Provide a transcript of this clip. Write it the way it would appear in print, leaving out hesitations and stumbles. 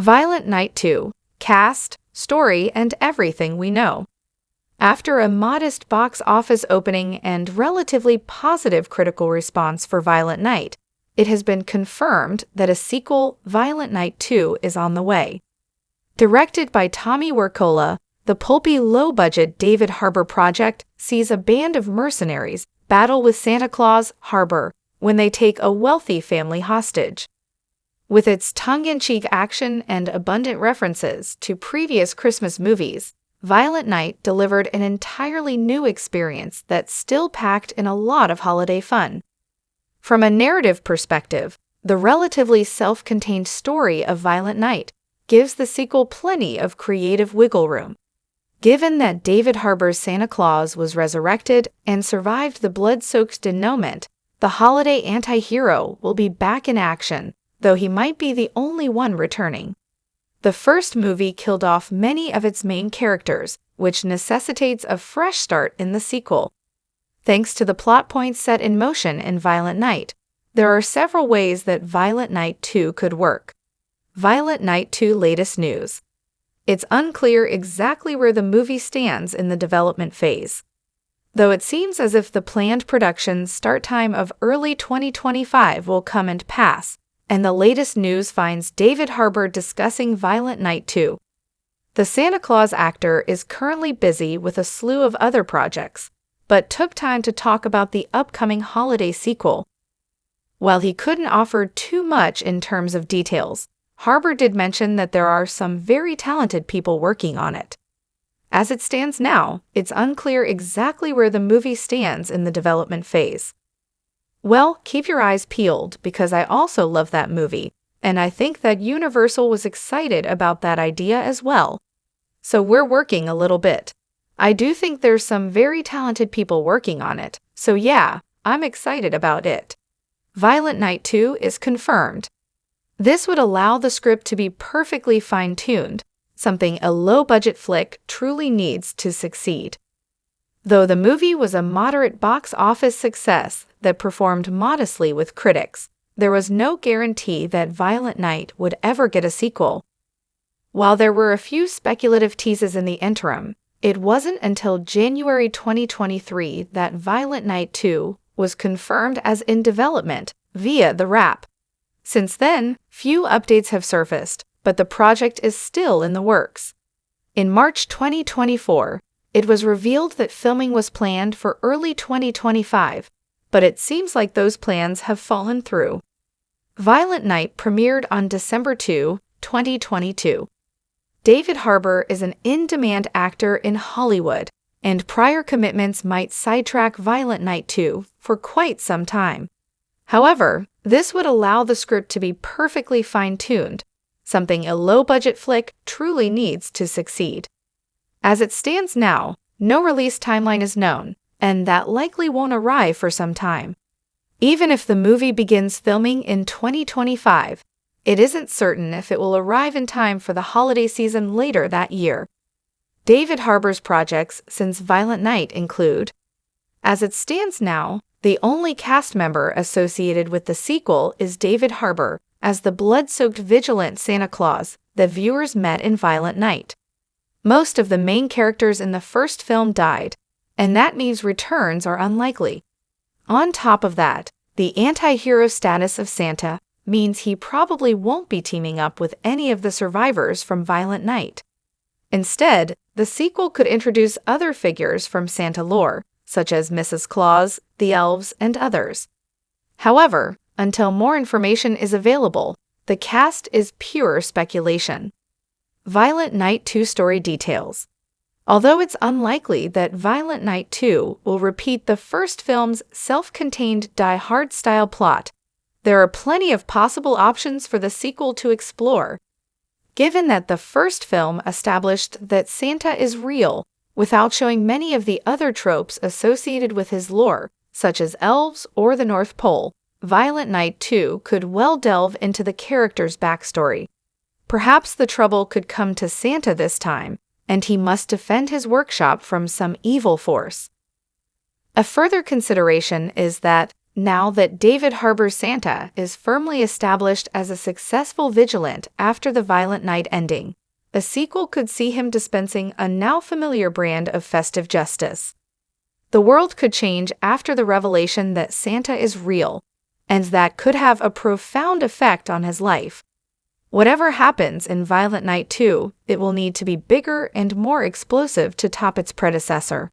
Violent Night 2, cast, story, and everything we know. After a modest box office opening and relatively positive critical response for Violent Night, it has been confirmed that a sequel, Violent Night 2, is on the way. Directed by Tommy Wirkola, the pulpy, low-budget David Harbour project sees a band of mercenaries battle with Santa Claus Harbour when they take a wealthy family hostage. With its tongue-in-cheek action and abundant references to previous Christmas movies, Violent Night delivered an entirely new experience that's still packed in a lot of holiday fun. From a narrative perspective, the relatively self-contained story of Violent Night gives the sequel plenty of creative wiggle room. Given that David Harbour's Santa Claus was resurrected and survived the blood-soaked denouement, the holiday anti-hero will be back in action, though he might be the only one returning. The first movie killed off many of its main characters, which necessitates a fresh start in the sequel. Thanks to the plot points set in motion in Violent Night, there are several ways that Violent Night 2 could work. Violent Night 2 latest news. It's unclear exactly where the movie stands in the development phase, though it seems as if the planned production start time of early 2025 will come and pass, and the latest news finds David Harbour discussing Violent Night 2. The Santa Claus actor is currently busy with a slew of other projects, but took time to talk about the upcoming holiday sequel. While he couldn't offer too much in terms of details, Harbour did mention that there are some very talented people working on it. As it stands now, it's unclear exactly where the movie stands in the development phase. Well, keep your eyes peeled because I also love that movie, and I think that Universal was excited about that idea as well. So we're working a little bit. I do think there's some very talented people working on it, so yeah, I'm excited about it. Violent Night 2 is confirmed. This would allow the script to be perfectly fine-tuned, something a low-budget flick truly needs to succeed. Though the movie was a moderate box office success that performed modestly with critics, there was no guarantee that Violent Night would ever get a sequel. While there were a few speculative teases in the interim, it wasn't until January 2023 that Violent Night 2 was confirmed as in development via The Wrap. Since then, few updates have surfaced, but the project is still in the works. In March 2024, it was revealed that filming was planned for early 2025, but it seems like those plans have fallen through. Violent Night premiered on December 2, 2022. David Harbour is an in-demand actor in Hollywood, and prior commitments might sidetrack Violent Night 2 for quite some time. However, this would allow the script to be perfectly fine-tuned, something a low-budget flick truly needs to succeed. As it stands now, no release timeline is known, and that likely won't arrive for some time. Even if the movie begins filming in 2025, it isn't certain if it will arrive in time for the holiday season later that year. David Harbour's projects since Violent Night include, as it stands now, the only cast member associated with the sequel is David Harbour as the blood-soaked vigilant Santa Claus that viewers met in Violent Night. Most of the main characters in the first film died, and that means returns are unlikely. On top of that, the anti-hero status of Santa means he probably won't be teaming up with any of the survivors from Violent Night. Instead, the sequel could introduce other figures from Santa lore, such as Mrs. Claus, the elves, and others. However, until more information is available, the cast is pure speculation. Violent Night 2 story details. Although it's unlikely that Violent Night 2 will repeat the first film's self-contained Die Hard-style plot, there are plenty of possible options for the sequel to explore. Given that the first film established that Santa is real, without showing many of the other tropes associated with his lore, such as elves or the North Pole, Violent Night 2 could well delve into the character's backstory. Perhaps the trouble could come to Santa this time, and he must defend his workshop from some evil force. A further consideration is that, Now that David Harbour Santa is firmly established as a successful vigilant after the Violent Night ending, a sequel could see him dispensing a now familiar brand of festive justice. The world could change after the revelation that Santa is real, and that could have a profound effect on his life. Whatever happens in Violent Night 2, it will need to be bigger and more explosive to top its predecessor.